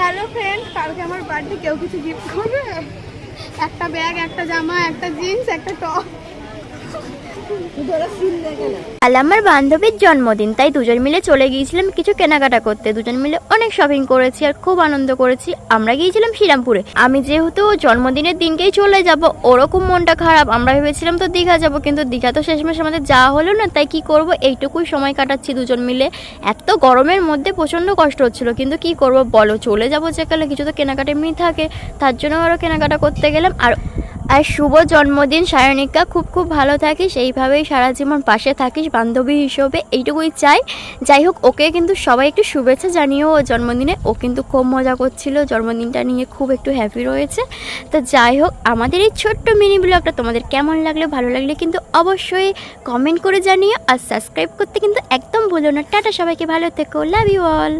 Hello friend, কালকে আমার birthday, কেউ কিছু গিফট করবে? একটা ব্যাগ, একটা জামা, একটা জিন্স, একটা টপ। কাল আমার বান্ধবীর জন্মদিন, তাই দুজন মিলে চলে গিয়েছিলাম কিছু কেনাকাটা করতে। দুজন মিলে অনেক শপিং করেছি আর খুব আনন্দ করেছি। আমরা গিয়েছিলাম শ্রীরামপুরে। আমি যেহেতু জন্মদিনের দিনকেই চলে যাব, ওরকম মনটা খারাপ। আমরা ভেবেছিলাম তো দীঘা যাব, কিন্তু দীঘা তো শেষমেশ আমাদের যাওয়া হলো না। তাই কি করব, এইটুকুই সময় কাটাচ্ছি দুজন মিলে। এত গরমের মধ্যে প্রচণ্ড কষ্ট হচ্ছিল, কিন্তু কি করব বলো, চলে যাবো যেকালে কিছু তো কেনাকাটা এমনি থাকে, তার জন্য আরও কেনাকাটা করতে গেলাম। আর শুভ জন্মদিন সায়নিকা, খুব খুব ভালো থাকিস, এইভাবেই সারা জীবন পাশে থাকিস বান্ধবী হিসেবে, এইটুকুই চাই। যাই হোক, ওকে কিন্তু সবাই একটু শুভেচ্ছা জানিও ও জন্মদিনে। ও কিন্তু খুব মজা করছিল, জন্মদিনটা নিয়ে খুব একটু হ্যাপি রয়েছে। তো যাই হোক, আমাদের এই ছোট্ট মিনি ব্লগটা তোমাদের কেমন লাগলে, ভালো লাগলে কিন্তু অবশ্যই কমেন্ট করে জানিও। আর সাবস্ক্রাইব করতে কিন্তু একদম ভুলো না। টাটা, সবাইকে ভালো থেকো, লাভ ইউ অল।